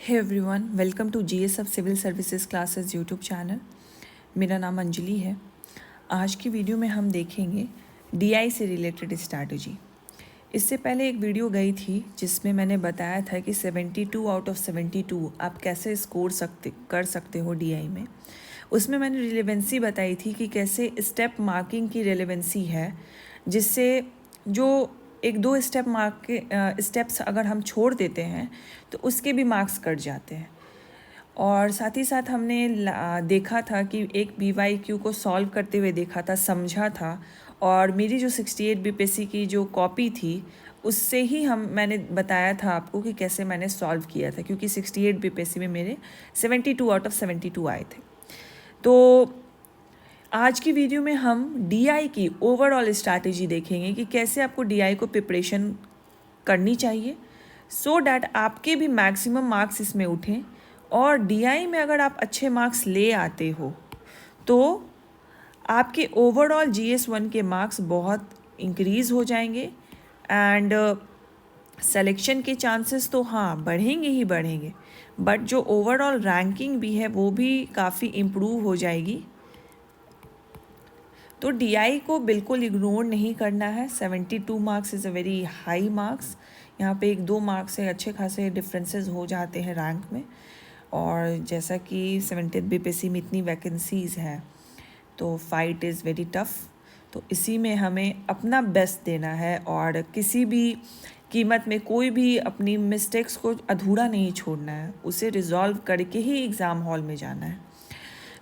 Hey everyone, welcome to GSF civil services classes YouTube channel. मेरा नाम अंजलि है। आज की वीडियो में हम देखेंगे डीआई से रिलेटेड स्ट्रैटेजी। इससे पहले एक वीडियो गई थी जिसमें मैंने बताया था कि 72 आउट ऑफ 72 आप कैसे स्कोर कर सकते हो डीआई में। उसमें मैंने रिलेवेंसी बताई थी कि कैसे स्टेप मार्किंग की रिलेवेंसी है, जिससे जो एक दो स्टेप मार्क के स्टेप्स अगर हम छोड़ देते हैं तो उसके भी मार्क्स कट जाते हैं। और साथ ही साथ हमने देखा था कि एक BYQ को सॉल्व करते हुए देखा था, समझा था। और मेरी जो 68 बीपीएससी की जो कॉपी थी उससे ही मैंने बताया था आपको कि कैसे मैंने सॉल्व किया था, क्योंकि 68 बीपीएससी में मेरे 72 आउट ऑफ 72 आए थे। तो आज की वीडियो में हम डीआई की ओवरऑल स्ट्रैटेजी देखेंगे कि कैसे आपको डीआई को प्रिपरेशन करनी चाहिए सो डैट आपके भी मैक्सिमम मार्क्स इसमें उठें। और डीआई में अगर आप अच्छे मार्क्स ले आते हो तो आपके ओवरऑल GS1 के मार्क्स बहुत इंक्रीज़ हो जाएंगे एंड सिलेक्शन के चांसेस तो हाँ बढ़ेंगे ही बढ़ेंगे, बट जो ओवरऑल रैंकिंग भी है वो भी काफ़ी इम्प्रूव हो जाएगी। तो डीआई को बिल्कुल इग्नोर नहीं करना है। 72 marks is a very high marks. यहाँ पे एक दो मार्क्स से अच्छे खासे डिफरेंसेस हो जाते हैं रैंक में। और जैसा कि 70 बीपीएससी में इतनी वैकेंसीज़ हैं तो फाइट इज़ वेरी टफ। तो इसी में हमें अपना बेस्ट देना है और किसी भी कीमत में कोई भी अपनी मिस्टेक्स को अधूरा नहीं छोड़ना है, उसे रिजॉल्व करके ही एग्ज़ाम हॉल में जाना है।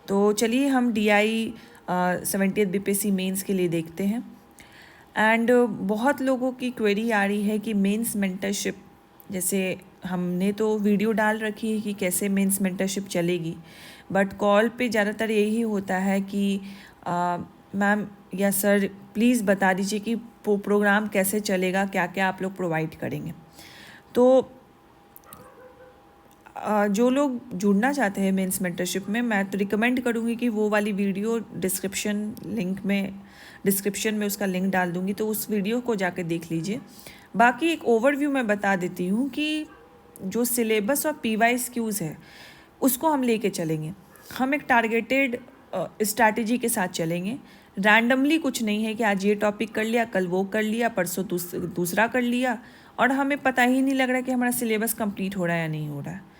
तो चलिए हम डीआई 70 बीपीएससी मेंस के लिए देखते हैं। एंड बहुत लोगों की क्वेरी आ रही है कि मेंस मेंटरशिप, जैसे हमने तो वीडियो डाल रखी है कि कैसे मेंस मेंटरशिप चलेगी, बट कॉल पे ज़्यादातर यही होता है कि मैम या सर प्लीज़ बता दीजिए कि प्रोग्राम कैसे चलेगा, क्या क्या आप लोग प्रोवाइड करेंगे। तो जो लोग जुड़ना चाहते हैं मेंस मेंटरशिप में, मैं तो रिकमेंड करूँगी कि वो वाली वीडियो डिस्क्रिप्शन में उसका लिंक डाल दूँगी, तो उस वीडियो को जाके देख लीजिए। बाकी एक ओवरव्यू मैं बता देती हूँ कि जो सिलेबस और PYQs है उसको हम लेके चलेंगे। हम एक टारगेटेड स्ट्रैटेजी के साथ चलेंगे। रैंडमली कुछ नहीं है कि आज ये टॉपिक कर लिया, कल वो कर लिया, परसों दूसरा कर लिया और हमें पता ही नहीं लग रहा कि हमारा सिलेबस कंप्लीट हो रहा है या नहीं हो रहा है।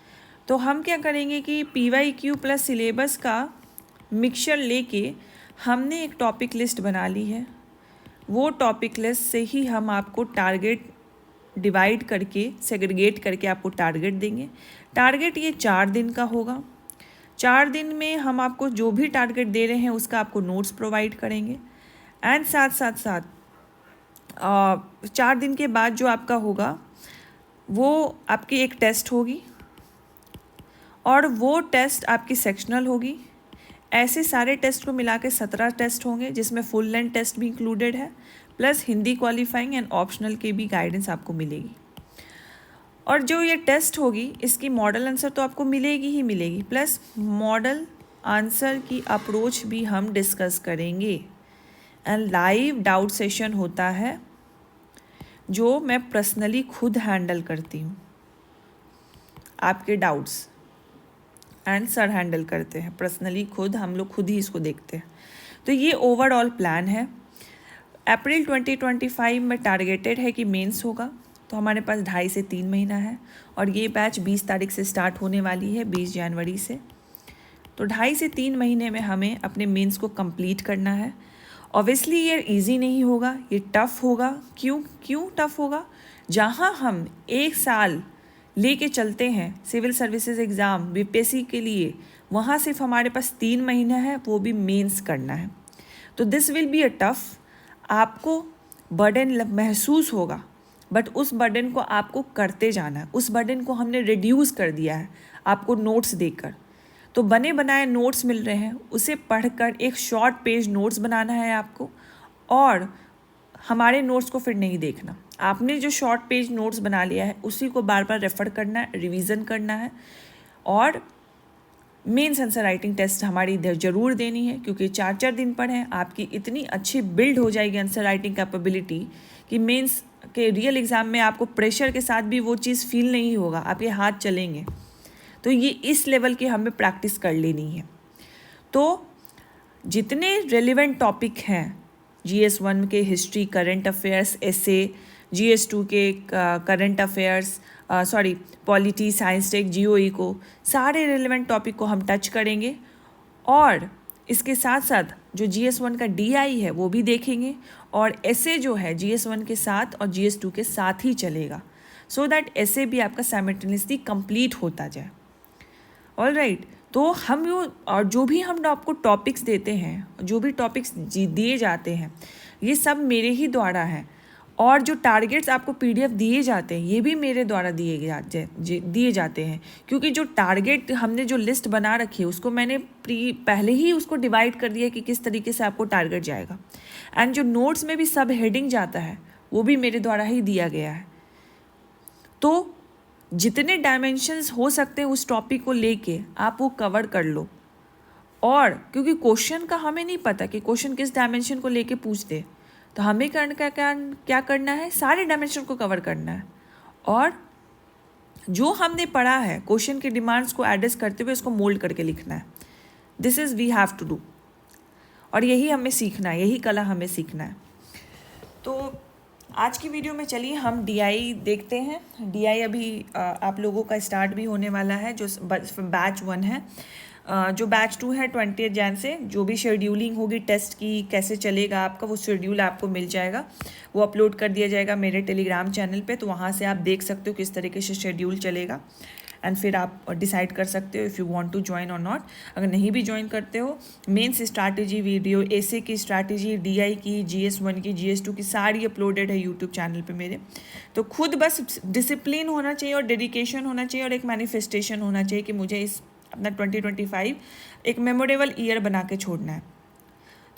तो हम क्या करेंगे कि PYQ प्लस सिलेबस का मिक्सचर लेके हमने एक टॉपिक लिस्ट बना ली है। वो टॉपिक लिस्ट से ही हम आपको टारगेट डिवाइड करके, सेग्रीगेट करके आपको टारगेट देंगे। टारगेट ये 4 दिन का होगा। 4 दिन में हम आपको जो भी टारगेट दे रहे हैं उसका आपको नोट्स प्रोवाइड करेंगे। एंड साथ 4 दिन के बाद जो आपका होगा वो आपकी एक टेस्ट होगी और वो टेस्ट आपकी सेक्शनल होगी। ऐसे सारे टेस्ट को मिला के 17 टेस्ट होंगे, जिसमें फुल लेंथ टेस्ट भी इंक्लूडेड है, plus Hindi qualifying and optional की भी गाइडेंस आपको मिलेगी। और जो ये टेस्ट होगी इसकी मॉडल आंसर तो आपको मिलेगी ही मिलेगी, प्लस मॉडल आंसर की अप्रोच भी हम डिस्कस करेंगे। एंड लाइव डाउट सेशन होता है जो मैं पर्सनली खुद हैंडल करती हूँ। आपके डाउट्स एंड सर हैंडल करते हैं पर्सनली, हम लोग खुद ही इसको देखते हैं। तो ये ओवरऑल प्लान है। अप्रैल 2025 में टारगेटेड है कि मेंस होगा, तो हमारे पास 2.5 से 3 महीना है। और ये बैच 20 तारीख से स्टार्ट होने वाली है, 20 जनवरी से। तो 2.5 से 3 महीने में हमें अपने मेंस को कंप्लीट करना है। ऑब्वियसली ये इजी नहीं होगा, ये टफ़ होगा। क्यों टफ़ होगा? जहाँ हम 1 साल लेके चलते हैं सिविल सर्विसेज एग्ज़ाम बीपीएससी के लिए, वहाँ सिर्फ हमारे पास 3 महीना है, वो भी मेंस करना है। तो this will be a tough. आपको बर्डन महसूस होगा, बट उस बर्डन को आपको करते जाना है। उस बर्डन को हमने रिड्यूस कर दिया है आपको नोट्स देकर। तो बने बनाए नोट्स मिल रहे हैं, उसे पढ़कर एक शॉर्ट पेज नोट्स बनाना है आपको। और हमारे नोट्स को फिर नहीं देखना, आपने जो शॉर्ट पेज नोट्स बना लिया है उसी को बार बार रेफर करना है, रिवीजन करना है। और मेंस आंसर राइटिंग टेस्ट हमारी इधर ज़रूर देनी है, क्योंकि 4 दिन पर हैं। आपकी इतनी अच्छी बिल्ड हो जाएगी आंसर राइटिंग कैपेबिलिटी कि मेंस के रियल एग्ज़ाम में आपको प्रेशर के साथ भी वो चीज़ फील नहीं होगा, आपके हाथ चलेंगे। तो ये इस लेवल की हमें प्रैक्टिस कर लेनी है। तो जितने रेलिवेंट टॉपिक हैं GS1 के हिस्ट्री, करंट अफेयर्स, एसे, GS2 के current affairs, polity, science tech, GOE को, सारे रेलिवेंट टॉपिक को हम टच करेंगे। और इसके साथ साथ जो GS1 का DI है वो भी देखेंगे, और एसे जो है GS1 के साथ और GS2 के साथ ही चलेगा, सो दैट एसे भी आपका साइमल्टेनियसली कंप्लीट होता जाए। ऑल राइट, तो हम और जो भी हम आपको टॉपिक्स देते हैं, जो भी टॉपिक्स दिए जाते हैं, ये सब मेरे ही द्वारा हैं। और जो टारगेट्स आपको PDF दिए जाते हैं, ये भी मेरे द्वारा दिए जाते हैं, क्योंकि जो टारगेट हमने जो लिस्ट बना रखी है उसको मैंने पहले ही उसको डिवाइड कर दिया कि किस तरीके से आपको टारगेट जाएगा। एंड जो नोट्स में भी सब हेडिंग जाता है वो भी मेरे द्वारा ही दिया गया है। तो जितने डायमेंशंस हो सकते हैं उस टॉपिक को लेके आप वो कवर कर लो। और क्योंकि क्वेश्चन का हमें नहीं पता कि क्वेश्चन किस डायमेंशन को लेके पूछ दे, तो हमें क्या करना है, सारे डायमेंशन को कवर करना है। और जो हमने पढ़ा है क्वेश्चन के डिमांड्स को एड्रेस करते हुए उसको मोल्ड करके लिखना है। This is we have to do, और यही हमें सीखना है, यही कला हमें सीखना है। तो आज की वीडियो में चलिए हम DI देखते हैं। DI अभी आप लोगों का स्टार्ट भी होने वाला है, जो बैच 1 है। जो बैच 2 है 20 जैन से जो भी शेड्यूलिंग होगी टेस्ट की, कैसे चलेगा आपका, वो शेड्यूल आपको मिल जाएगा, वो अपलोड कर दिया जाएगा मेरे टेलीग्राम चैनल पे। तो वहाँ से आप देख सकते हो किस तरीके से शेड्यूल चलेगा, एंड फिर आप डिसाइड कर सकते हो if you want to join और नॉट। अगर नहीं भी ज्वाइन करते हो, मेंस स्ट्रैटेजी वीडियो, एसे की स्ट्रैटेजी, DI की, GS1 की, GS2 की, सारी अपलोडेड है यूट्यूब चैनल पे मेरे। तो खुद बस डिसिप्लिन होना चाहिए और डेडिकेशन होना चाहिए और एक मैनिफेस्टेशन होना चाहिए कि मुझे इस अपना 2025 एक मेमोरेबल ईयर बना के छोड़ना है।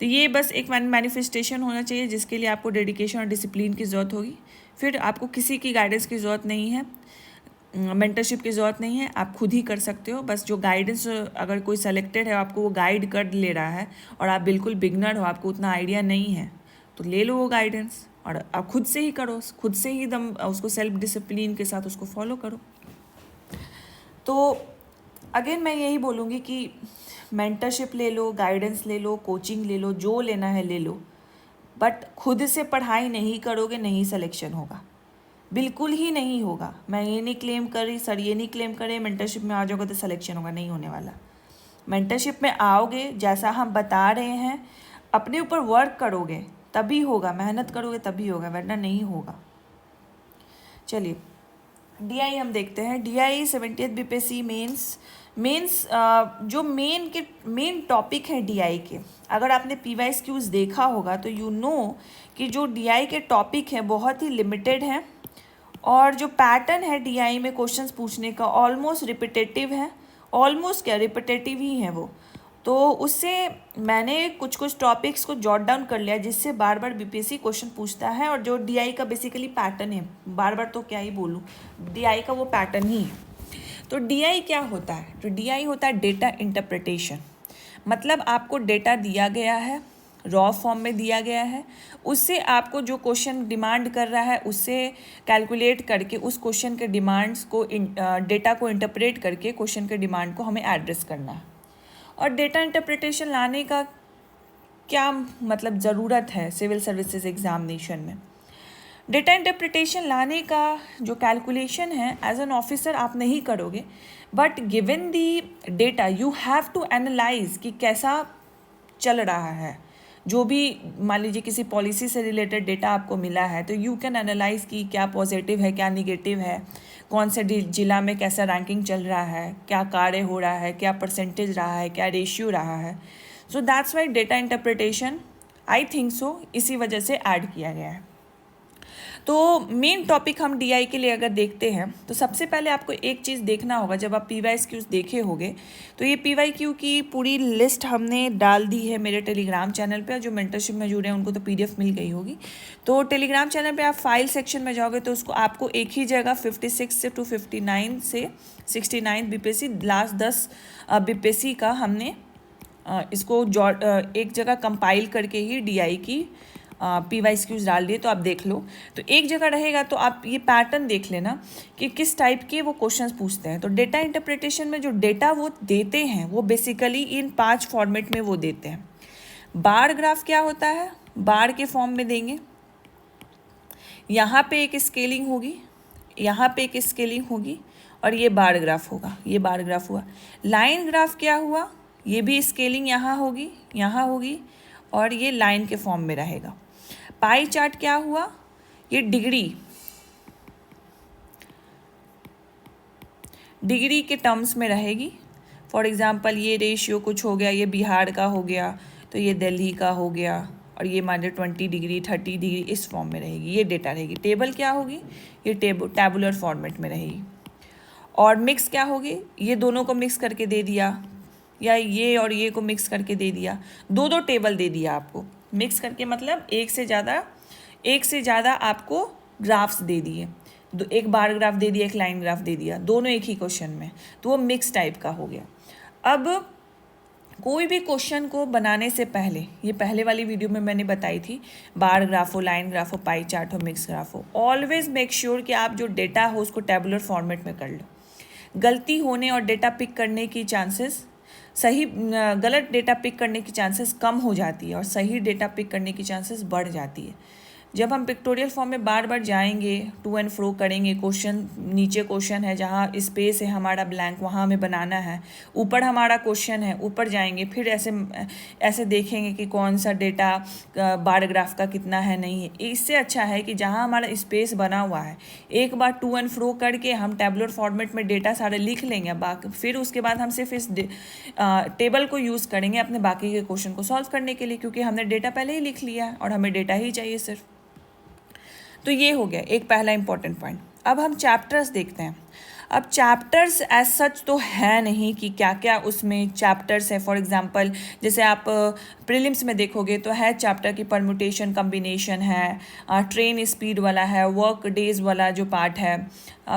तो ये बस एक मैनिफेस्टेशन होना चाहिए जिसके लिए आपको डेडिकेशन और डिसिप्लिन की ज़रूरत होगी। फिर आपको किसी की गाइडेंस की ज़रूरत नहीं है, मेंटरशिप की ज़रूरत नहीं है, आप खुद ही कर सकते हो। बस जो गाइडेंस, अगर कोई सेलेक्टेड है आपको वो गाइड कर ले रहा है और आप बिल्कुल बिगनर हो, आपको उतना आइडिया नहीं है, तो ले लो वो गाइडेंस और आप खुद से ही करो, खुद से ही दम उसको सेल्फ डिसिप्लिन के साथ उसको फॉलो करो। तो अगेन मैं यही बोलूँगी कि मेंटरशिप ले लो, गाइडेंस ले लो, कोचिंग ले लो, जो लेना है ले लो, बट खुद से पढ़ाई नहीं करोगे नहीं सिलेक्शन होगा, बिल्कुल ही नहीं होगा। मैं ये नहीं क्लेम कर रही, सर ये नहीं क्लेम करे मेंटरशिप में आ जाओगे तो सिलेक्शन होगा, नहीं होने वाला। मेंटरशिप में आओगे, जैसा हम बता रहे हैं, अपने ऊपर वर्क करोगे तभी होगा, मेहनत करोगे तभी होगा, वरना नहीं होगा। चलिए DI हम देखते हैं। DI 70th BPSC मेंस जो मेन टॉपिक है DI के, अगर आपने PYQs देखा होगा तो यू नो कि जो DI के टॉपिक हैं बहुत ही लिमिटेड हैं, और जो पैटर्न है DI में क्वेश्चंस पूछने का ऑलमोस्ट रिपीटेटिव है, ऑलमोस्ट क्या रिपीटेटिव ही है वो। तो उससे मैंने कुछ टॉपिक्स को जॉट डाउन कर लिया जिससे बार बार BPSC क्वेश्चन पूछता है, और जो DI का बेसिकली पैटर्न है, बार बार तो क्या ही बोलूँ, DI का वो पैटर्न ही है। तो DI क्या होता है, तो DI होता है डेटा इंटरप्रिटेशन। मतलब आपको डेटा दिया गया है, रॉ फॉर्म में दिया गया है, उससे आपको जो क्वेश्चन डिमांड कर रहा है उससे कैलकुलेट करके उस क्वेश्चन के डिमांड्स को, डेटा को इंटरप्रेट करके क्वेश्चन के डिमांड को हमें एड्रेस करना है। और डेटा इंटरप्रिटेशन लाने का क्या मतलब ज़रूरत है सिविल सर्विसेज एग्जामिनेशन में। डेटा इंटरप्रिटेशन लाने का जो कैलकुलेशन है एज एन ऑफिसर आप नहीं करोगे, but given the data you have to analyse कि कैसा चल रहा है। जो भी मान लीजिए किसी पॉलिसी से रिलेटेड डेटा आपको मिला है तो यू कैन एनालाइज कि क्या पॉजिटिव है, क्या निगेटिव है, कौन से जिला में कैसा रैंकिंग चल रहा है, क्या कार्य हो रहा है, क्या परसेंटेज रहा है, क्या रेशियो रहा है। So that's why data interpretation I think so इसी वजह से ऐड किया गया है। तो मेन टॉपिक हम DI के लिए अगर देखते हैं तो सबसे पहले आपको एक चीज़ देखना होगा, जब आप PYQs देखे होंगे तो ये PYQ की पूरी लिस्ट हमने डाल दी है मेरे टेलीग्राम चैनल पे। जो मेंटरशिप में जुड़े हैं उनको तो PDF मिल गई होगी। तो टेलीग्राम चैनल पे आप फाइल सेक्शन में जाओगे तो उसको आपको एक ही जगह 56 से 259 से 69 BPSC लास्ट 10 BPSC का हमने इसको एक जगह कंपाइल करके ही DI की PYQs डाल दिए, तो आप देख लो। तो एक जगह रहेगा तो आप ये पैटर्न देख लेना कि किस टाइप के वो क्वेश्चंस पूछते हैं। तो डेटा इंटरप्रिटेशन में जो डेटा वो देते हैं वो बेसिकली इन 5 फॉर्मेट में वो देते हैं। बार ग्राफ क्या होता है, बार के फॉर्म में देंगे, यहाँ पे एक स्केलिंग होगी, यहाँ पे एक स्केलिंग होगी, और ये बार ग्राफ होगा, ये बार ग्राफ हुआ। लाइन ग्राफ क्या हुआ, ये भी स्केलिंग यहाँ होगी और ये लाइन के फॉर्म में रहेगा। पाई चार्ट क्या हुआ, ये डिग्री के टर्म्स में रहेगी। फॉर एग्जांपल ये रेशियो कुछ हो गया, ये बिहार का हो गया, तो ये दिल्ली का हो गया, और ये मान लो 20 डिग्री 30 डिग्री इस फॉर्म में रहेगी, ये डेटा रहेगी। टेबल क्या होगी, ये टैबुलर फॉर्मेट में रहेगी। और मिक्स क्या होगी, ये दोनों को मिक्स करके दे दिया, या ये और ये को मिक्स करके दे दिया, दो टेबल दे दिया आपको। मिक्स करके मतलब एक से ज़्यादा आपको ग्राफ्स दे दिए, एक बार ग्राफ दे दिया, एक लाइन ग्राफ दे दिया, दोनों एक ही क्वेश्चन में, तो वो मिक्स टाइप का हो गया। अब कोई भी क्वेश्चन को बनाने से पहले, ये पहले वाली वीडियो में मैंने बताई थी, बार ग्राफ हो, लाइन ग्राफ हो, पाई चार्ट हो, मिक्स ग्राफ हो, ऑलवेज मेक श्योर कि आप जो डेटा हो उसको टेबुलर फॉर्मेट में कर लो। गलती होने और डेटा पिक करने की चांसेस, गलत डेटा पिक करने की चांसेस कम हो जाती है और सही डेटा पिक करने की चांसेस बढ़ जाती है। जब हम पिक्टोरियल फॉर्म में बार बार जाएंगे, टू एंड फ्रो करेंगे, क्वेश्चन नीचे क्वेश्चन है, जहाँ स्पेस है हमारा ब्लैंक वहाँ हमें बनाना है, ऊपर हमारा क्वेश्चन है, ऊपर जाएंगे, फिर ऐसे देखेंगे कि कौन सा डेटा बार ग्राफ का कितना है, नहीं है। इससे अच्छा है कि जहाँ हमारा स्पेस बना हुआ है, एक बार टू एंड फ्रो करके हम टेबुलर फॉर्मेट में डेटा सारे लिख लेंगे, बाकी फिर उसके बाद हम सिर्फ इस टेबल को यूज़ करेंगे अपने बाकी के क्वेश्चन को सॉल्व करने के लिए, क्योंकि हमने डेटा पहले ही लिख लिया है और हमें डेटा ही चाहिए सिर्फ। तो ये हो गया एक पहला इंपॉर्टेंट पॉइंट। अब हम चैप्टर्स देखते हैं। अब चैप्टर्स एज सच तो है नहीं कि क्या क्या उसमें चैप्टर्स है। फॉर एग्जांपल जैसे आप प्रीलिम्स में देखोगे तो है चैप्टर की परम्यूटेशन कम्बिनेशन है, ट्रेन स्पीड वाला है, वर्क डेज वाला जो पार्ट है,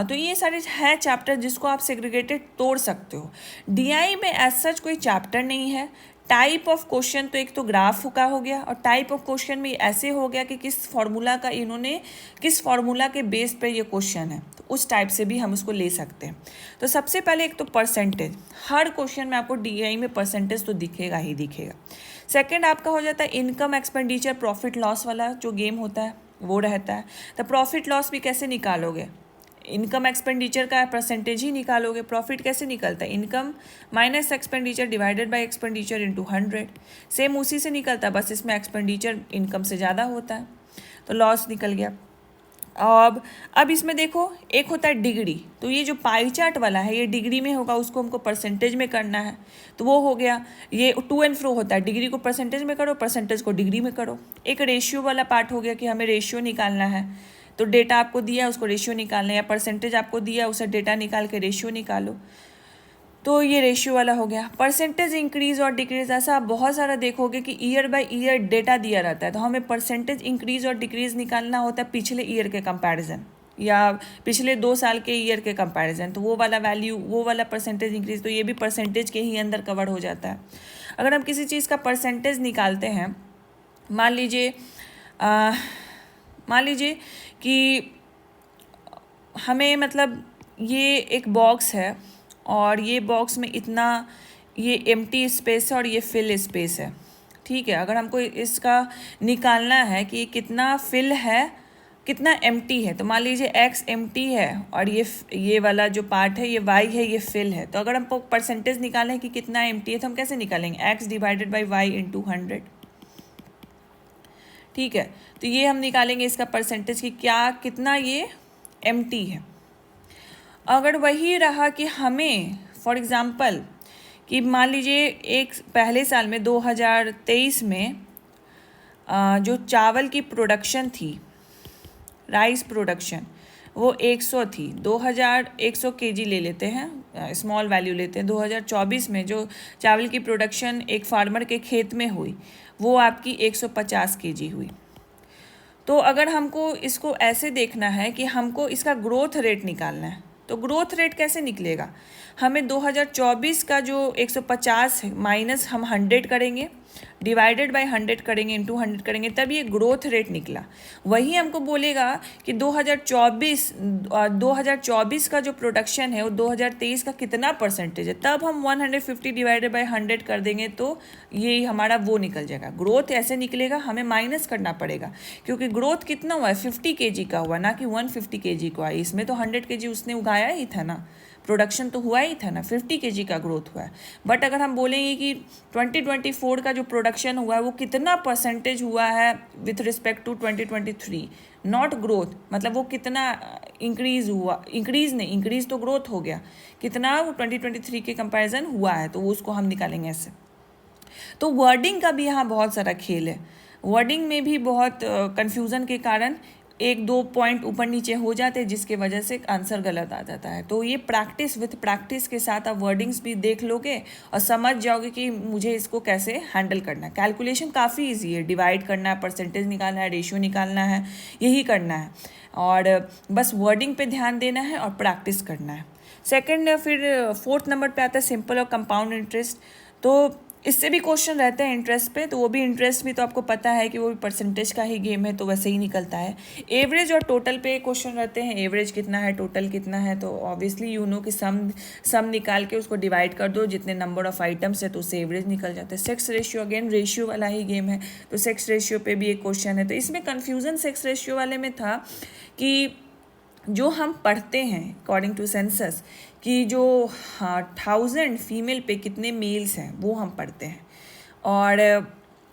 तो ये सारे है चैप्टर जिसको आप सेग्रीगेटेड तोड़ सकते हो। डीआई में एज सच कोई चैप्टर नहीं है। टाइप ऑफ क्वेश्चन तो एक तो ग्राफ का हो गया, और टाइप ऑफ क्वेश्चन में ऐसे हो गया कि किस फार्मूला के बेस पे ये क्वेश्चन है, तो उस टाइप से भी हम उसको ले सकते हैं। तो सबसे पहले एक तो परसेंटेज, हर क्वेश्चन में आपको डीआई में परसेंटेज तो दिखेगा ही दिखेगा। सेकंड आपका हो जाता है इनकम एक्सपेंडिचर प्रॉफिट लॉस वाला जो गेम होता है वो रहता है। तो प्रॉफिट लॉस भी कैसे निकालोगे, इनकम एक्सपेंडिचर का परसेंटेज ही निकालोगे। प्रॉफिट कैसे निकलता है, income minus expenditure divided by expenditure into 100, same उसी से निकलता है, बस इसमें एक्सपेंडिचर इनकम से ज़्यादा होता है, तो लॉस निकल गया। अब इसमें देखो एक होता है डिग्री, तो ये जो पाई चार्ट वाला है ये डिग्री में होगा, उसको हमको परसेंटेज में करना है, तो वो हो गया। ये टू एंड फ्रो होता है, डिग्री को परसेंटेज में करो, परसेंटेज को डिग्री में करो। एक रेशियो वाला पार्ट हो गया कि हमें रेशियो निकालना है, तो डेटा आपको दिया उसको रेशियो निकालना है, या परसेंटेज आपको दिया उसे डेटा निकाल के रेशियो निकालो, तो ये रेशियो वाला हो गया। परसेंटेज इंक्रीज और डिक्रीज, ऐसा आप बहुत सारा देखोगे कि ईयर बाय ईयर डेटा दिया रहता है, तो हमें परसेंटेज इंक्रीज और डिक्रीज निकालना होता है पिछले ईयर के कंपैरिजन या पिछले 2 साल के ईयर के कंपैरिजन, तो वो वाला वैल्यू, वो वाला परसेंटेज इंक्रीज, तो ये भी परसेंटेज के ही अंदर कवर हो जाता है। अगर हम किसी चीज़ का परसेंटेज निकालते हैं, मान लीजिए कि हमें मतलब ये एक बॉक्स है और ये बॉक्स में इतना ये एम्प्टी स्पेस है और ये फिल स्पेस है, ठीक है। अगर हमको इसका निकालना है कि कितना फिल है कितना एम्प्टी है, तो मान लीजिए x एम्प्टी है और ये वाला जो पार्ट है ये y है, ये फिल है। तो अगर हमको परसेंटेज निकालना है कि कितना एम्प्टी है, तो हम कैसे निकालेंगे, x divided by y into 100, ठीक है। तो ये हम निकालेंगे इसका परसेंटेज कि कितना ये एम्प्टी है। अगर वही रहा कि हमें फॉर एग्ज़ाम्पल कि मान लीजिए एक पहले साल में 2023 में जो चावल की प्रोडक्शन थी, राइस प्रोडक्शन, वो 100 थी, 2100 केजी ले लेते हैं, स्मॉल वैल्यू लेते हैं। 2024 में जो चावल की प्रोडक्शन एक फार्मर के खेत में हुई वो आपकी 150 केजी हुई। तो अगर हमको इसको ऐसे देखना है कि हमको इसका ग्रोथ रेट निकालना है, तो ग्रोथ रेट कैसे निकलेगा, हमें 2024 का जो 150 माइनस हम 100 करेंगे, डिवाइडेड बाय 100 करेंगे, इंटू 100 करेंगे, तब ये ग्रोथ रेट निकला। वही हमको बोलेगा कि 2024 का जो प्रोडक्शन है वो 2023 का कितना परसेंटेज है, तब हम 150 डिवाइडेड बाय 100 कर देंगे तो ये हमारा वो निकल जाएगा। ग्रोथ ऐसे निकलेगा, हमें माइनस करना पड़ेगा क्योंकि ग्रोथ कितना हुआ है, 50 kg का हुआ, ना कि 150 kg का। इसमें तो 100 kg उसने उगाया ही था ना, प्रोडक्शन तो हुआ ही था ना, 50 kg का ग्रोथ हुआ है। बट अगर हम बोलेंगे कि 2024 का जो प्रोडक्शन हुआ है वो कितना परसेंटेज हुआ है with respect to 2023, not growth, मतलब वो कितना इंक्रीज हुआ, इंक्रीज तो ग्रोथ हो गया, कितना वो 2023 के कंपैरिजन हुआ है, तो वो उसको हम निकालेंगे ऐसे। तो वर्डिंग का भी यहाँ बहुत सारा खेल है। वर्डिंग में भी बहुत कन्फ्यूज़न के कारण 1-2 पॉइंट ऊपर नीचे हो जाते हैं, जिसके वजह से आंसर गलत आ जाता है। तो ये विथ प्रैक्टिस के साथ आप वर्डिंग्स भी देख लोगे और समझ जाओगे कि मुझे इसको कैसे हैंडल करना है। कैलकुलेशन काफ़ी ईजी है, डिवाइड करना है, परसेंटेज निकालना है, रेशियो निकालना है, यही करना है, और बस वर्डिंग पे ध्यान देना है और प्रैक्टिस करना है। सेकेंड, फिर 4th नंबर पे आता है सिंपल और कंपाउंड इंटरेस्ट। तो इससे भी क्वेश्चन रहते हैं इंटरेस्ट पे, तो वो भी इंटरेस्ट भी तो आपको पता है कि वो भी परसेंटेज का ही गेम है, तो वैसे ही निकलता है। एवरेज और टोटल पे क्वेश्चन रहते हैं, एवरेज कितना है, टोटल कितना है, तो ऑब्वियसली यू नो कि सम निकाल के उसको डिवाइड कर दो, जितने नंबर ऑफ आइटम्स है तो उससे एवरेज निकल जाता है। सेक्स रेशियो, अगेन रेशियो वाला ही गेम है, तो सेक्स रेशियो पे भी एक क्वेश्चन है। तो इसमें कन्फ्यूज़न सेक्स रेशियो वाले में था कि जो हम पढ़ते हैं अकॉर्डिंग टू सेंसस कि जो 1000 फीमेल पे कितने मेल्स हैं वो हम पढ़ते हैं, और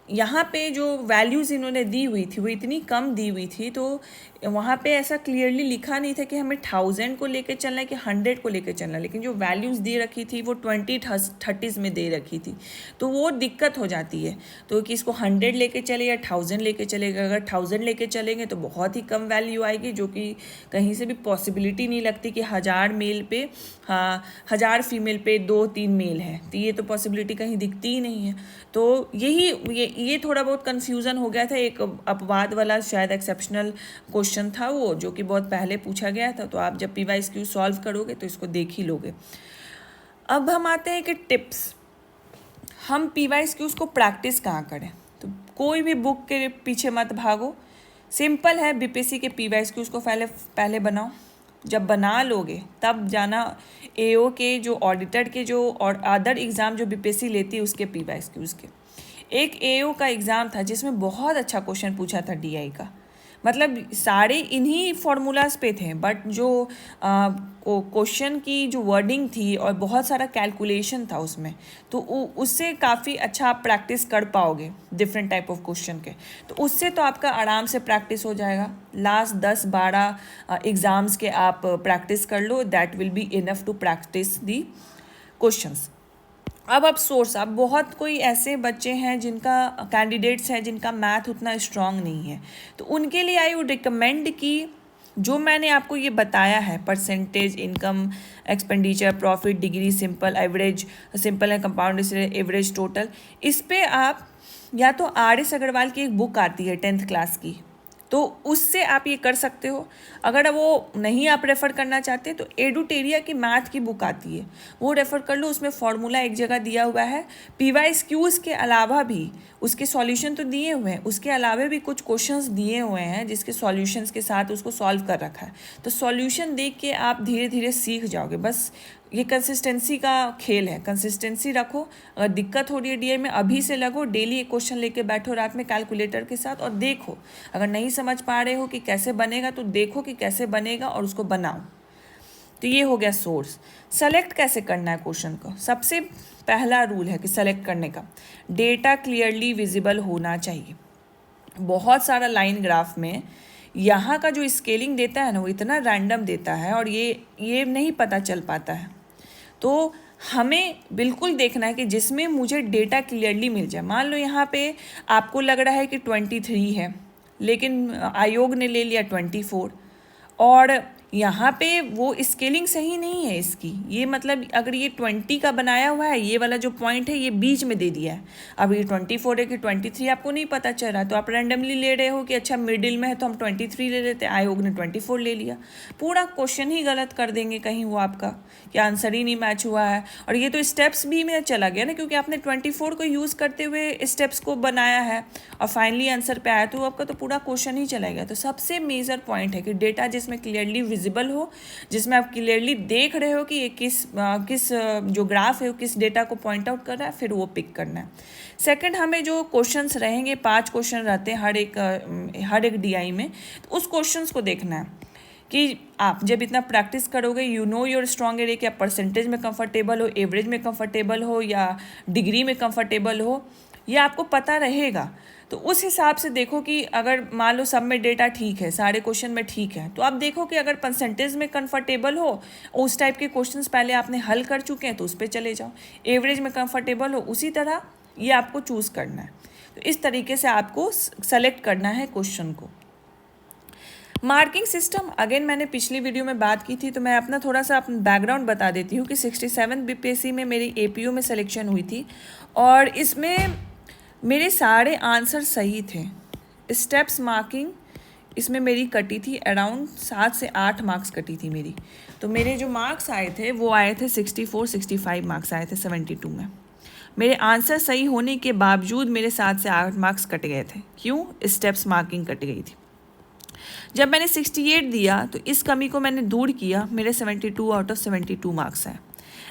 यहाँ पे जो वैल्यूज़ इन्होंने दी हुई थी वो इतनी कम दी हुई थी, तो वहाँ पे ऐसा क्लियरली लिखा नहीं था कि हमें 1000 को लेके चलना है कि 100 को लेके चलना है, लेकिन जो वैल्यूज़ दे रखी थी वो 20-30s में दे रखी थी, तो वो दिक्कत हो जाती है। तो कि इसको 100 लेके चले या 1000 लेके चलेगा, अगर 1000 लेके चलेंगे तो बहुत ही कम वैल्यू आएगी, जो कि कहीं से भी पॉसिबिलिटी नहीं लगती कि 1000 मेल पे, हाँ 1000 फीमेल पे 2-3 मेल है, तो ये तो पॉसिबिलिटी कहीं दिखती ही नहीं है। तो ये थोड़ा बहुत कन्फ्यूज़न हो गया था, एक अपवाद वाला शायद एक्सेप्शनल क्वेश्चन था वो, जो कि बहुत पहले पूछा गया था, तो आप जब PYQ सॉल्व करोगे तो इसको देख ही लोगे। अब हम आते हैं कि टिप्स, हम PYQs को प्रैक्टिस कहाँ करें। तो कोई भी बुक के पीछे मत भागो, सिंपल है, BPSC के PYQs को पहले बनाओ, जब बना लोगे तब जाना AO के जो ऑडिटर के जो और अदर एग्ज़ाम जो BPSC लेती है उसके PYQs के। एक AO का एग्ज़ाम था जिसमें बहुत अच्छा क्वेश्चन पूछा था DI का, मतलब सारे इन्हीं फॉर्मूलाज पे थे, बट जो क्वेश्चन की जो वर्डिंग थी और बहुत सारा कैलकुलेशन था उसमें, तो उससे काफ़ी अच्छा आप प्रैक्टिस कर पाओगे डिफरेंट टाइप ऑफ क्वेश्चन के। तो उससे तो आपका आराम से प्रैक्टिस हो जाएगा। लास्ट 10-12 एग्ज़ाम्स के आप प्रैक्टिस कर लो, that will be enough to practice the questions. अब सोर्स, अब बहुत कोई ऐसे बच्चे हैं जिनका कैंडिडेट्स हैं जिनका मैथ उतना स्ट्रांग नहीं है, तो उनके लिए आई वुड रिकमेंड कि जो मैंने आपको ये बताया है, percentage, income, expenditure, profit, degree, simple, average, simple है, कंपाउंड, एवरेज, टोटल, इस पे आप या तो RS अग्रवाल की एक बुक आती है 10th क्लास की, तो उससे आप ये कर सकते हो। अगर वो नहीं आप रेफ़र करना चाहते तो एडुटेरिया की मैथ की बुक आती है, वो रेफ़र कर लो, उसमें फॉर्मूला एक जगह दिया हुआ है। PYQs के अलावा भी उसके सॉल्यूशन तो दिए हुए हैं, उसके अलावा भी कुछ क्वेश्चंस दिए हुए हैं जिसके सॉल्यूशंस के साथ उसको सॉल्व कर रखा है, तो सॉल्यूशन देख के आप धीरे धीरे सीख जाओगे। बस ये कंसिस्टेंसी का खेल है, कंसिस्टेंसी रखो। अगर दिक्कत हो रही है DI में, अभी से लगो, डेली एक क्वेश्चन लेके बैठो रात में कैलकुलेटर के साथ और देखो। अगर नहीं समझ पा रहे हो कि कैसे बनेगा तो देखो कि कैसे बनेगा और उसको बनाओ। तो ये हो गया सोर्स। सेलेक्ट कैसे करना है क्वेश्चन को, सबसे पहला रूल है कि सेलेक्ट करने का डेटा क्लियरली विजिबल होना चाहिए। बहुत सारा लाइन ग्राफ में यहाँ का जो स्केलिंग देता है ना वो इतना रैंडम देता है और ये नहीं पता चल पाता है। तो हमें बिल्कुल देखना है कि जिसमें मुझे डेटा क्लियरली मिल जाए। मान लो यहाँ पे आपको लग रहा है कि 23 है, लेकिन आयोग ने ले लिया 24, और यहाँ पे वो स्केलिंग सही नहीं है इसकी। ये मतलब अगर ये 20 का बनाया हुआ है, ये वाला जो पॉइंट है ये बीच में दे दिया है। अब ये 24 है कि 23 आपको नहीं पता चल रहा, तो आप रैंडमली ले रहे हो कि अच्छा मिडिल में है तो हम 23 ले लेते हैं, आयोग ने 24 ले लिया। पूरा क्वेश्चन ही गलत कर देंगे कहीं वो आपका, कि आंसर ही नहीं मैच हुआ है। और ये तो स्टेप्स भी में चला गया ना, क्योंकि आपने 24 को यूज़ करते हुए स्टेप्स को बनाया है और फाइनली आंसर पे आया, तो आपका तो पूरा क्वेश्चन ही चला गया। तो सबसे मेजर पॉइंट है कि डेटा जिसमें क्लियरली विजिबल हो, जिसमें आप क्लियरली देख रहे हो कि ये किस जो ग्राफ है वो किस डेटा को पॉइंट आउट कर रहा है, फिर वो पिक करना है। सेकंड, हमें जो क्वेश्चंस रहेंगे 5 क्वेश्चन रहते हैं हर एक डीआई में, तो उस क्वेश्चंस को देखना है कि आप जब इतना प्रैक्टिस करोगे, you know your strong area, कि आप परसेंटेज में कंफर्टेबल हो, एवरेज में कंफर्टेबल हो या डिग्री में कंफर्टेबल हो, ये आपको पता रहेगा। तो उस हिसाब से देखो कि अगर मान लो सब में डेटा ठीक है, सारे क्वेश्चन में ठीक है, तो आप देखो कि अगर परसेंटेज में कंफर्टेबल हो, उस टाइप के क्वेश्चंस पहले आपने हल कर चुके हैं तो उस पर चले जाओ। एवरेज में कंफर्टेबल हो, उसी तरह ये आपको चूज़ करना है। तो इस तरीके से आपको सेलेक्ट करना है क्वेश्चन को। मार्किंग सिस्टम, अगेन मैंने पिछली वीडियो में बात की थी, तो मैं अपना थोड़ा सा अपना बैकग्राउंड बता देती हूँ कि 67 बीपीएससी में मेरी एपीयू में सिलेक्शन हुई थी और इसमें मेरे सारे आंसर सही थे। स्टेप्स मार्किंग इसमें मेरी कटी थी, अराउंड 7 से 8 मार्क्स कटी थी मेरी। तो मेरे जो मार्क्स आए थे वो आए थे 64-65 मार्क्स आए थे 72 में। मेरे आंसर सही होने के बावजूद मेरे 7 से 8 मार्क्स कट गए थे। क्यों? स्टेप्स मार्किंग कट गई थी। जब मैंने 68 दिया तो इस कमी को मैंने दूर किया, मेरे 72 आउट ऑफ 72 मार्क्स हैं।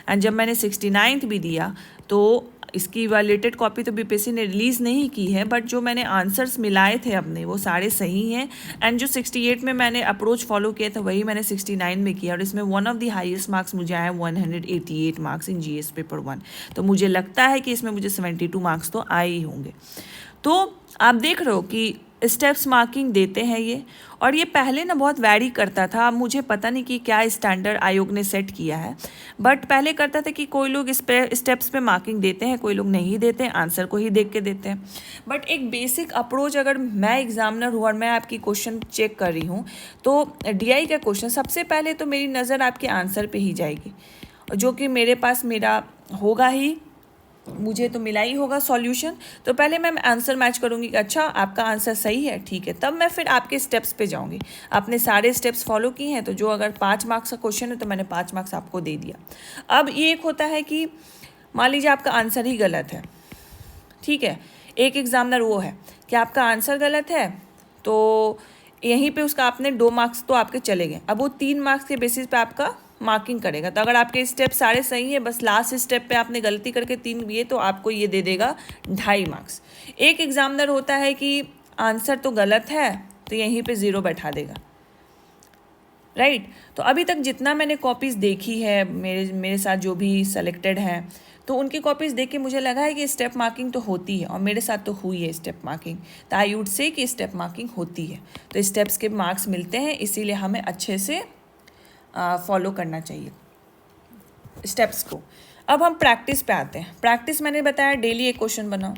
एंड जब मैंने 69 भी दिया तो इसकी इवैल्यूएटेड कॉपी तो बीपीएससी ने रिलीज़ नहीं की है, बट जो मैंने आंसर्स मिलाए थे अपने वो सारे सही हैं। एंड जो 68 में मैंने अप्रोच फॉलो किया था वही मैंने 69 में किया और इसमें one of the highest marks मुझे आए 188 मार्क्स इन जीएस पेपर 1। तो मुझे लगता है कि इसमें मुझे 72 मार्क्स तो आए ही होंगे। तो आप देख रहे हो कि स्टेप्स मार्किंग देते हैं ये, और ये पहले ना बहुत वैरी करता था। अब मुझे पता नहीं कि क्या स्टैंडर्ड आयोग ने सेट किया है, बट पहले करता था कि कोई लोग इस पे स्टेप्स पे मार्किंग देते हैं, कोई लोग नहीं देते हैं, आंसर को ही देख के देते हैं। बट एक बेसिक अप्रोच, अगर मैं एग्जामिनर हूँ और मैं आपकी क्वेश्चन चेक कर रही हूँ तो डीआई का क्वेश्चन सबसे पहले तो मेरी नज़र आपके आंसर पर ही जाएगी, जो कि मेरे पास मेरा होगा ही, मुझे तो मिला ही होगा सॉल्यूशन। तो पहले मैं आंसर मैच करूंगी कि अच्छा आपका आंसर सही है, ठीक है, तब मैं फिर आपके स्टेप्स पे जाऊंगी। आपने सारे स्टेप्स फॉलो किए हैं, तो जो अगर 5 मार्क्स का क्वेश्चन है तो मैंने 5 मार्क्स आपको दे दिया। अब ये एक होता है कि मान लीजिए आपका आंसर ही गलत है, ठीक है, एक एग्जामिनर वो है कि आपका आंसर गलत है तो यहीं पे उसका आपने 2 मार्क्स तो आपके चले गए। अब वो 3 मार्क्स के बेसिस पे आपका मार्किंग करेगा। तो अगर आपके स्टेप सारे सही हैं, बस लास्ट स्टेप पे आपने गलती करके 3 दिए, तो आपको ये दे देगा 2.5 मार्क्स। एक एग्जामिनर होता है कि आंसर तो गलत है तो यहीं पे 0 बैठा देगा, राइट। तो अभी तक जितना मैंने कॉपीज़ देखी है, मेरे साथ जो भी सेलेक्टेड हैं, तो उनकी कॉपीज़ देख के मुझे लगा है कि स्टेप मार्किंग तो होती है, और मेरे साथ तो हुई है स्टेप मार्किंग। तो आई वुड से कि स्टेप मार्किंग होती है, तो स्टेप्स के मार्क्स मिलते हैं, इसीलिए हमें अच्छे से फॉलो करना चाहिए स्टेप्स को। अब हम प्रैक्टिस पे आते हैं। प्रैक्टिस मैंने बताया डेली एक क्वेश्चन बनाओ।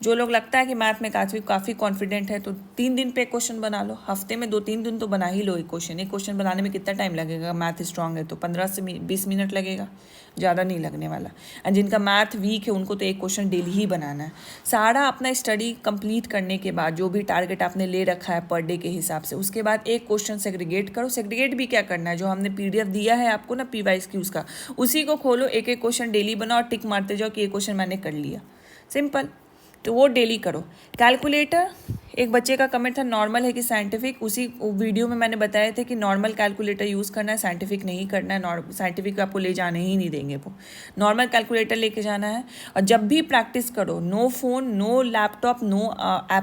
जो लोग लगता है कि मैथ में काफ़ी कॉन्फिडेंट है तो 3 दिन पे एक क्वेश्चन बना लो, हफ्ते में 2-3 दिन तो बना ही लो एक क्वेश्चन बनाने में कितना टाइम लगेगा? मैथ स्ट्रांग है तो 15 से 20 मिनट लगेगा, ज़्यादा नहीं लगने वाला। एंड जिनका मैथ वीक है उनको तो एक क्वेश्चन डेली ही बनाना है। सारा अपना स्टडी कंप्लीट करने के बाद जो भी टारगेट आपने ले रखा है पर डे के हिसाब से, उसके बाद एक क्वेश्चन सेग्रीगेट करो। सेग्रीगेट भी क्या करना है, जो हमने PDF दिया है आपको ना PYS की, उसका उसी को खोलो, एक एक क्वेश्चन डेली बनाओ और टिक मारते जाओ कि ये क्वेश्चन मैंने कर लिया, सिंपल। तो वो डेली करो। कैलकुलेटर, एक बच्चे का कमेंट था नॉर्मल है कि साइंटिफिक, उसी वीडियो में मैंने बताया था कि नॉर्मल कैलकुलेटर यूज़ करना है, साइंटिफिक नहीं करना है। साइंटिफिक आपको ले जाने ही नहीं देंगे, वो नॉर्मल कैलकुलेटर लेके जाना है। और जब भी प्रैक्टिस करो, no phone, no laptop, no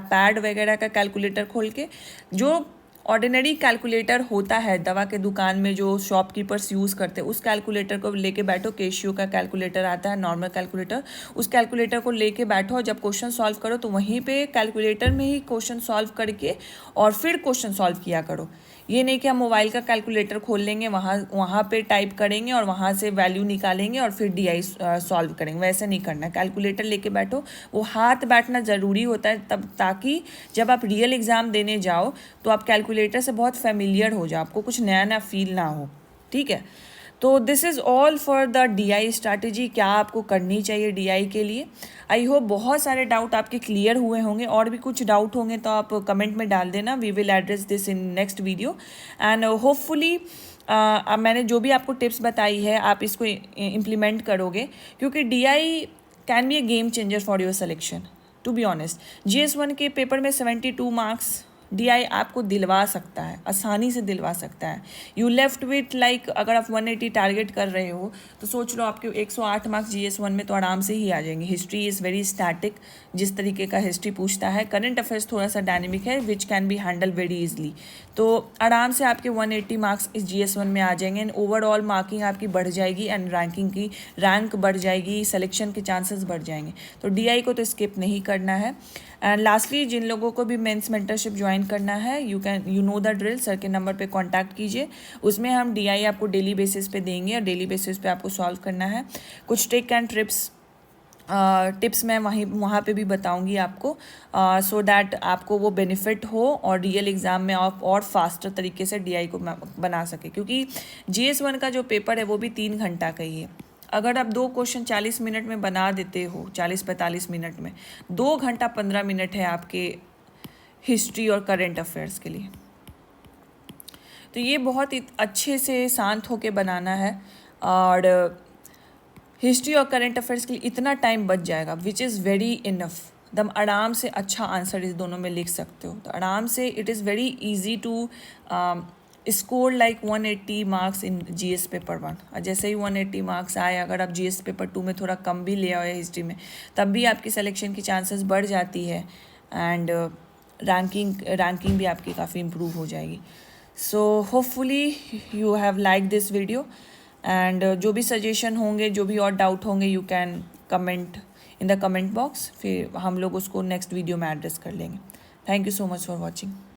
pad वगैरह का कैलकुलेटर खोल के, जो ऑर्डिनरी कैलकुलेटर होता है दवा के दुकान में जो शॉपकीपर्स यूज़ करते हैं, उस कैलकुलेटर को लेके बैठो। केशियो का कैलकुलेटर आता है, नॉर्मल कैलकुलेटर, उस कैलकुलेटर को लेके बैठो। जब क्वेश्चन सॉल्व करो तो वहीं पे कैलकुलेटर में ही क्वेश्चन सॉल्व करके और फिर क्वेश्चन सॉल्व किया करो। ये नहीं कि हम मोबाइल का कैलकुलेटर खोल लेंगे, वहाँ पे टाइप करेंगे और वहाँ से वैल्यू निकालेंगे और फिर DI सॉल्व करेंगे, वैसे नहीं करना। कैलकुलेटर लेके बैठो, वो हाथ बैठना ज़रूरी होता है तब, ताकि जब आप रियल एग्ज़ाम देने जाओ तो आप कैलकुलेटर से बहुत फेमिलियर हो जाओ, आपको कुछ नया नया फील ना हो, ठीक है। तो this is all for the DI strategy, क्या आपको करनी चाहिए DI के लिए। आई होप बहुत सारे डाउट आपके क्लियर हुए होंगे, और भी कुछ डाउट होंगे तो आप कमेंट में डाल देना, we will address this in next video. And hopefully अब मैंने जो भी आपको टिप्स बताई है आप इसको इम्प्लीमेंट करोगे, क्योंकि DI can be a game changer for your selection. To be honest, GS1 के पेपर में 72 मार्क्स DI आपको दिलवा सकता है, आसानी से दिलवा सकता है। यू लेफ्ट विथ लाइक, अगर आप 180 टारगेट कर रहे हो तो सोच लो आपके 108 मार्क्स GS1 में तो आराम से ही आ जाएंगे। हिस्ट्री इज़ वेरी स्टैटिक, जिस तरीके का हिस्ट्री पूछता है। करंट अफेयर्स थोड़ा सा डायनेमिक है, which can be handle very easily. तो आराम से आपके 180 मार्क्स इस GS1 में आ जाएंगे, एंड ओवरऑल मार्किंग आपकी बढ़ जाएगी, एंड रैंक बढ़ जाएगी, सिलेक्शन के चांसेस बढ़ जाएंगे। तो DI को तो स्किप नहीं करना है। एंड लास्टली, जिन लोगों को भी मेंस मेंटरशिप ज्वाइन करना है, you know the drill, sir के नंबर पे कांटेक्ट कीजिए। उसमें हम DI आपको डेली बेसिस पे देंगे, और डेली बेसिस पे आपको सॉल्व करना है। कुछ ट्रिक एंड टिप्स मैं वहाँ पे भी बताऊंगी आपको, सो दैट आपको वो बेनिफिट हो और रियल एग्ज़ाम में आप और फास्टर तरीके से DI को बना सके। क्योंकि GS1 का जो पेपर है वो भी 3 घंटा का ही है। अगर आप 2 क्वेश्चन 40 मिनट में बना देते हो, 40-45 मिनट में, 2 घंटा 15 मिनट है आपके हिस्ट्री और करंट अफेयर्स के लिए। तो ये बहुत ही अच्छे से शांत होके बनाना है, और हिस्ट्री और करंट अफेयर्स के लिए इतना टाइम बच जाएगा, विच इज़ वेरी इनफ। दम आराम से अच्छा आंसर इस दोनों में लिख सकते हो, तो आराम से it is very easy to score like 180 marks in GS paper 1। और जैसे ही 180 मार्क्स आए, अगर आप GS पेपर 2 में थोड़ा कम भी ले आए हिस्ट्री में, तब भी आपकी सिलेक्शन की चांसेस बढ़ जाती है, एंड रैंकिंग भी आपकी काफ़ी इम्प्रूव हो जाएगी। So hopefully you have like this video, and जो भी सजेशन होंगे, जो भी और डाउट होंगे, you can comment in the comment box, फिर हम लोग उसको नेक्स्ट वीडियो में एड्रेस कर लेंगे। Thank you so much for watching.